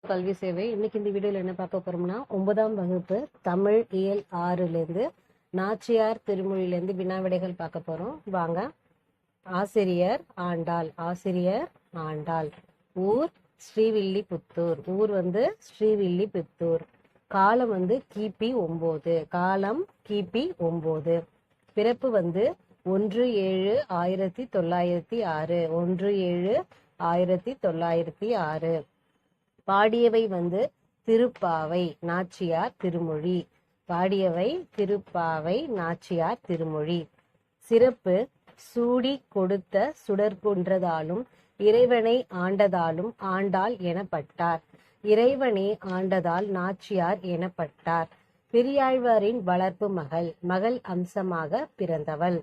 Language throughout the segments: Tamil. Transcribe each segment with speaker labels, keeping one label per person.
Speaker 1: கல்வி சேவை. இன்னைக்கு இந்த வீடியோல என்ன பார்க்க போறோம்னா 9ஆம் வகுப்பு தமிழ் இயல் 6லேருந்து நாச்சியார் திருமொழியிலேருந்து வினாவிடைகள் பார்க்க போறோம். வாங்க. ஆசிரியர் ஆண்டாள். ஆசிரியர் ஆண்டாள். ஊர் ஸ்ரீவில்லிபுத்தூர். ஊர் ஸ்ரீவில்லிபுத்தூர். காலம் கிபி 9. காலம் கிபி 9. பிறப்பு 1/7/1906. 1/7/1906. பாடியவை திருப்பாவை நாச்சியார் திருமொழி. பாடியவை திருப்பாவை நாச்சியார் திருமொழி. சிறப்பு: சூடி கொடுத்த சுடர்கொன்றதாலும் இறைவனை ஆண்டதாலும் ஆண்டாள் எனப்பட்டார். இறைவனை ஆண்டதால் நாச்சியார் எனப்பட்டார். பெரியாழ்வாரின் வளர்ப்பு மகள். மகள் அம்சமாக பிறந்தவள்.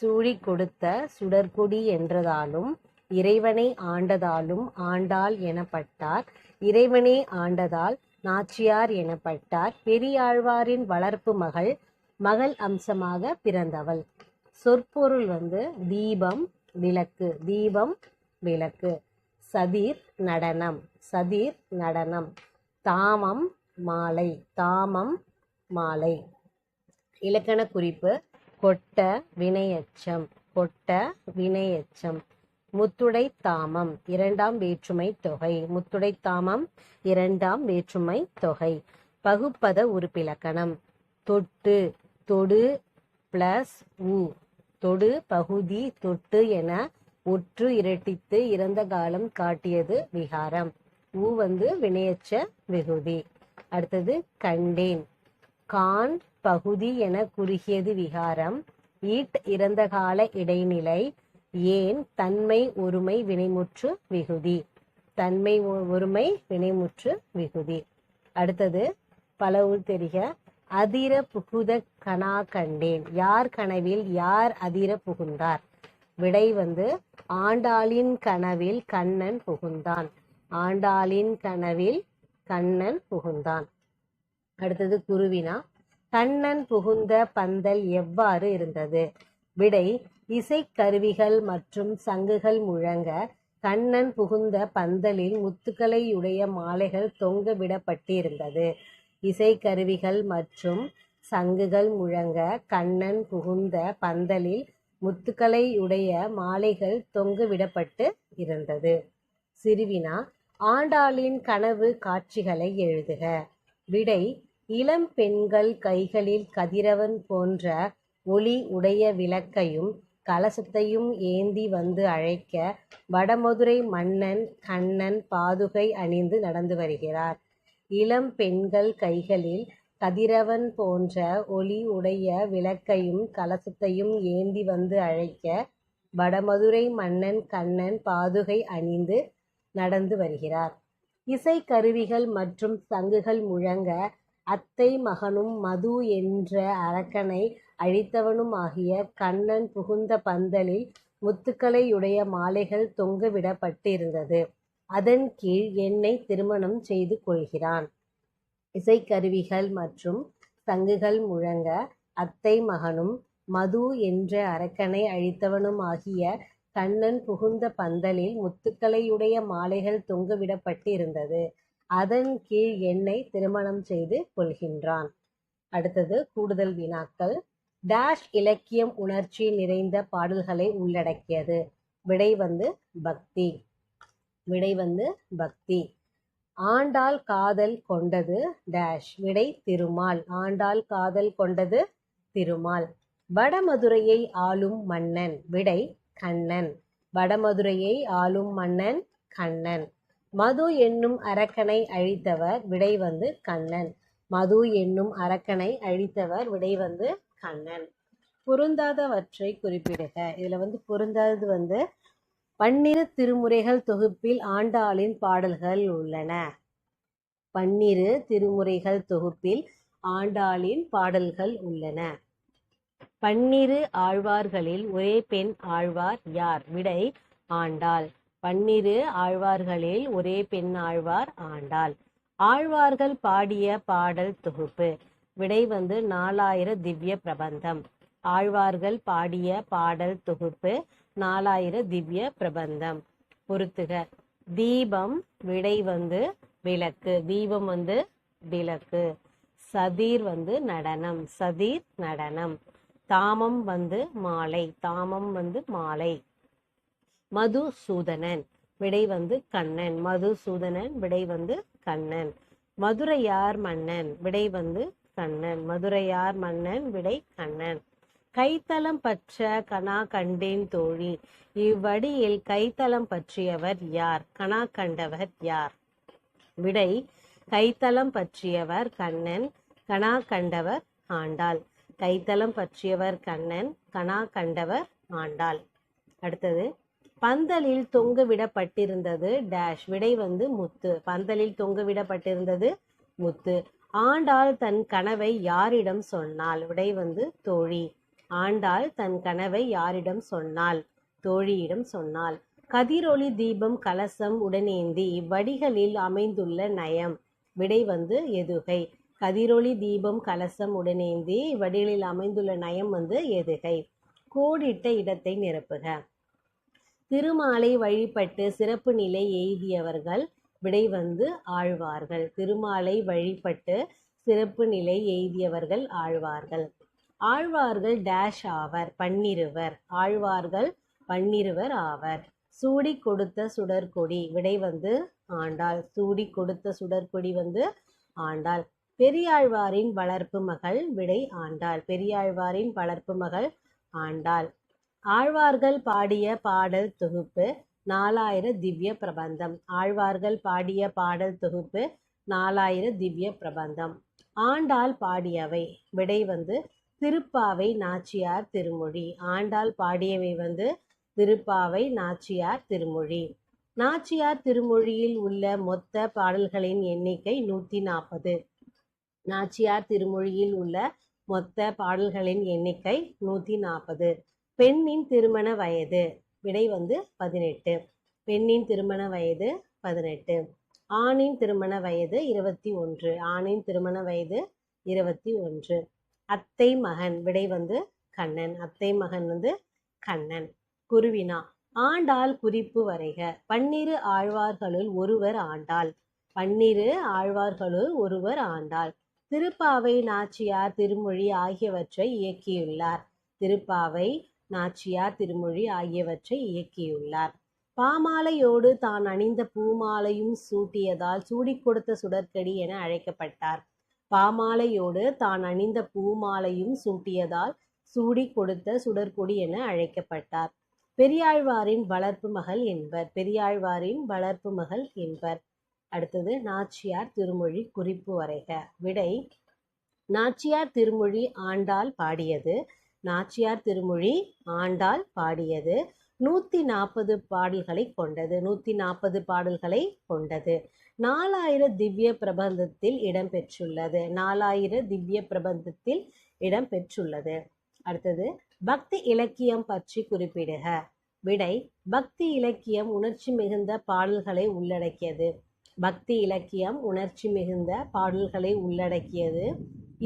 Speaker 1: சூடி கொடுத்த சுடர்கொடி என்றதாலும் இறைவனை ஆண்டதாலும் ஆண்டாள் எனப்பட்டார். இறைவனை ஆண்டதால் நாச்சியார் எனப்பட்டார். பெரியாழ்வாரின் வளர்ப்பு மகள். மகள் அம்சமாக பிறந்தவள். சொற்பொருள் தீபம் விளக்கு. தீபம் விளக்கு. சதிர் நடனம். சதிர் நடனம். தாமம் மாலை. தாமம் மாலை. இலக்கண குறிப்பு: கொட்ட வினையெச்சம். கொட்ட வினையெச்சம். முத்துடை தாமம் இரண்டாம் வேற்றுமை தொகை. முத்துடை தாமம் இரண்டாம் வேற்றுமை தொகை. பகுப்பத உறுப்பிலக்கணம்: தொட்டு தொடு பிளஸ் உ. தொடு பகுதி தொட்டு என ஒற்று இரட்டித்து இறந்த காலம் காட்டியது விகாரம். உ வினையெச்ச விகுதி. அடுத்தது கண்டேன். கான் பகுதி என குறுகியது விகாரம். ஈட் இறந்த கால இடைநிலை. ஏன் தன்மை ஒருமை வினைமுற்று விகுதி. தன்மை ஒருமை வினைமுற்று விகுதி. அடுத்தது பலவுள் தெரிக. அதிர புகுத கனா கண்டேன். யார் கனவில் யார் அதிர புகுந்தார்? விடை ஆண்டாளின் கனவில் கண்ணன் புகுந்தான். ஆண்டாளின் கனவில் கண்ணன் புகுந்தான். அடுத்தது குருவினா. கண்ணன் புகுந்த பந்தல் எவ்வாறு இருந்தது? விடை இசைக்கருவிகள் மற்றும் சங்குகள் முழங்க கண்ணன் புகுந்த பந்தலில் முத்துக்களையுடைய மாலைகள் தொங்க விடப்பட்டிருந்தது. இசைக்கருவிகள் மற்றும் சங்குகள் முழங்க கண்ணன் புகுந்த பந்தலில் முத்துக்களையுடைய மாலைகள் தொங்க விடப்பட்டு இருந்தது. சிறுவினா. ஆண்டாளின் கனவு காட்சிகளை எழுதுக. விடை இளம் பெண்கள் கைகளில் கதிரவன் போன்ற ஒளி உடைய விளக்கையும் கலசத்தையும் ஏந்தி அழைக்க வடமதுரை மன்னன் கண்ணன் பாதுகை அணிந்து நடந்து வருகிறார். இளம் பெண்கள் கைகளில் கதிரவன் போன்ற ஒளி உடைய விளக்கையும் கலசத்தையும் ஏந்தி அழைக்க வடமதுரை மன்னன் கண்ணன் பாதுகை அணிந்து நடந்து வருகிறார். இசைக்கருவிகள் மற்றும் சங்குகள் முழங்க அத்தை மகனும் மது என்ற அரக்கனை அழித்தவனும் ஆகிய கண்ணன் புகுந்த பந்தலில் முத்துக்களையுடைய மாலைகள் தொங்க விடப்பட்டிருந்தது. அதன் கீழ் என்னை திருமணம் செய்து கொள்கிறான். இசைக்கருவிகள் மற்றும் சங்குகள் முழங்க அத்தை மகனும் மது என்ற அரக்கனை அழித்தவனும் ஆகிய கண்ணன் புகுந்த பந்தலில் முத்துக்களையுடைய மாலைகள் தொங்க விடப்பட்டிருந்தது. அதன் கீழ் என்னை திருமணம் செய்து கொள்கின்றான். அடுத்தது கூடுதல் வினாக்கள். டேஷ் இலக்கியம் உணர்ச்சி நிறைந்த பாடல்களை உள்ளடக்கியது. விடை பக்தி. விடை பக்தி. ஆண்டாள் காதல் கொண்டது டேஷ். விடை திருமால். ஆண்டாள் காதல் கொண்டது திருமால். வடமதுரையை ஆளும் மன்னன். விடை கண்ணன். வடமதுரையை ஆளும் மன்னன் கண்ணன். மது என்னும் அரக்கனை அழித்தவர். விடை கண்ணன். மது என்னும் அரக்கனை அழித்தவர். விடை கண்ணன். பொருந்தாதவற்றை குறிப்பிடுக. இதுல பொருந்தாதது பன்னிரு திருமுறைகள் தொகுப்பில் ஆண்டாளின் பாடல்கள் உள்ளன. பன்னிரு திருமுறைகள் தொகுப்பில் ஆண்டாளின் பாடல்கள் உள்ளன. பன்னிரு ஆழ்வார்களில் ஒரே பெண் ஆழ்வார் யார்? விடை ஆண்டாள். பன்னிரு ஆழ்வார்களில் ஒரே பெண் ஆழ்வார் ஆண்டாள். ஆழ்வார்கள் பாடிய பாடல் தொகுப்பு. விடை 4000 திவ்ய பிரபந்தம். ஆழ்வார்கள் பாடிய பாடல் தொகுப்பு 4000 திவ்ய பிரபந்தம். பொறுத்துக. தீபம். விடை விளக்கு. தீபம் வந்து விளக்கு. சதிர் வந்து நடனம். சதிர் நடனம். தாமம் வந்து மாலை. தாமம் வந்து மாலை. மதுசூதனன் விடை வந்து கண்ணன். மதுசூதனன் விடை வந்து கண்ணன். மதுரையார் மன்னன் விடை வந்து கண்ணன். மதுரையார் மன்னன் விடை கண்ணன். கைத்தலம் பற்ற கனா கண்டேன் தோழி. இவ்வடியில் கைத்தலம் பற்றியவர் யார்? கனா கண்டவர் யார்? விடை கைத்தலம் பற்றியவர் கண்ணன். கனா கண்டவர் ஆண்டாள். கைத்தலம் பற்றியவர் கண்ணன். கனா கண்டவர் ஆண்டாள். அடுத்தது பந்தலில் தொங்கவிடப்பட்டிருந்தது டேஷ். விடை வந்து முத்து. பந்தலில் தொங்கவிடப்பட்டிருந்தது முத்து. ஆண்டாள் தன் கனவை யாரிடம் சொன்னாள்? விடை வந்து தோழி. ஆண்டாள் தன் கனவை யாரிடம் சொன்னாள்? தோழியிடம் சொன்னாள். கதிரொளி தீபம் கலசம் உடனேந்தி இவ்வடிகளில் அமைந்துள்ள நயம். விடை வந்து எதுகை. கதிரொளி தீபம் கலசம் உடனேந்தி இவ்வடிகளில் அமைந்துள்ள நயம் வந்து எதுகை. கோடிட்ட இடத்தை நிரப்புக. திருமாலை வழிபட்டு சிறப்பு நிலை எய்தியவர்கள். விடை வந்து ஆழ்வார்கள். திருமாலை வழிபட்டு சிறப்பு நிலை எய்தியவர்கள் ஆழ்வார்கள். ஆழ்வார்கள் டேஷ் ஆவர். பன்னிருவர். ஆழ்வார்கள் பன்னிருவர் ஆவர். சூடி கொடுத்த சுடற்கொடி. விடை வந்து ஆண்டாள். சூடி கொடுத்த சுடற்கொடி வந்து ஆண்டாள். பெரியாழ்வாரின் வளர்ப்பு மகள். விடை ஆண்டாள். பெரியாழ்வாரின் வளர்ப்பு மகள் ஆண்டாள். ஆழ்வார்கள் பாடிய பாடல் தொகுப்பு 4000 திவ்ய பிரபந்தம். ஆழ்வார்கள் பாடிய பாடல் தொகுப்பு 4000 திவ்ய பிரபந்தம். ஆண்டாள் பாடியவை. விடை வந்து திருப்பாவை நாச்சியார் திருமொழி. ஆண்டாள் பாடியவை வந்து திருப்பாவை நாச்சியார் திருமொழி. நாச்சியார் திருமொழியில் உள்ள மொத்த பாடல்களின் எண்ணிக்கை 140. நாச்சியார் திருமொழியில் உள்ள மொத்த பாடல்களின் எண்ணிக்கை 140. பெண்ணின் திருமண வயது. விடை வந்து 18. பெண்ணின் திருமண வயது 18. ஆணின் திருமண வயது 21. ஆணின் திருமண வயது 21. அத்தை மகன். விடை வந்து கண்ணன். அத்தை மகன் வந்து கண்ணன். குருவினா. ஆண்டாள் குறிப்பு வரைக. 12 ஆழ்வார்களுள் ஒருவர் ஆண்டாள். 12 ஆழ்வார்களுள் ஒருவர் ஆண்டாள். திருப்பாவை நாச்சியார் திருமொழி ஆகியவற்றை இயக்கியுள்ளார். திருப்பாவை நாச்சியார் திருமொழி ஆகியவற்றை இயக்கியுள்ளார். பாமாலையோடு தான் அணிந்த பூமாலையும் சூட்டியதால் சூடிக் கொடுத்த சுடற்கடி என அழைக்கப்பட்டார். பாமாலையோடு தான் அணிந்த பூமாலையும் சூட்டியதால் சூடிக் கொடுத்த சுடற்கொடி என அழைக்கப்பட்டார். பெரியாழ்வாரின் வளர்ப்பு மகள் என்பர். பெரியாழ்வாரின் வளர்ப்பு மகள் என்பர். அடுத்தது நாச்சியார் திருமொழி குறிப்பு வரைக. விடை நாச்சியார் திருமொழி ஆண்டாள் பாடியது. நாச்சியார் திருமொழி ஆண்டாள் பாடியது 140 பாடல்களை கொண்டது. 140 பாடல்களை கொண்டது. 4000 திவ்ய பிரபந்தத்தில் இடம்பெற்றுள்ளது. 4000 திவ்ய பிரபந்தத்தில் இடம்பெற்றுள்ளது. அடுத்தது பக்தி இலக்கியம் பற்றி குறிப்பிடுக. விடை பக்தி இலக்கியம் உணர்ச்சி மிகுந்த பாடல்களை உள்ளடக்கியது. பக்தி இலக்கியம் உணர்ச்சி மிகுந்த பாடல்களை உள்ளடக்கியது.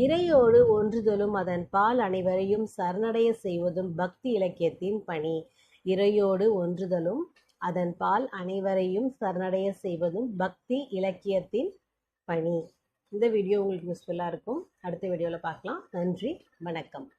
Speaker 1: இறையோடு ஒன்றுதலும் அதன் பால் அனைவரையும் சரணடைய செய்வதும் பக்தி இலக்கியத்தின் பணி. இறையோடு ஒன்றுதலும் அதன் பால் அனைவரையும் சரணடைய செய்வதும் பக்தி இலக்கியத்தின் பணி. இந்த வீடியோ உங்களுக்கு யூஸ்ஃபுல்லாக இருக்கும். அடுத்த வீடியோவில் பார்க்கலாம். நன்றி, வணக்கம்.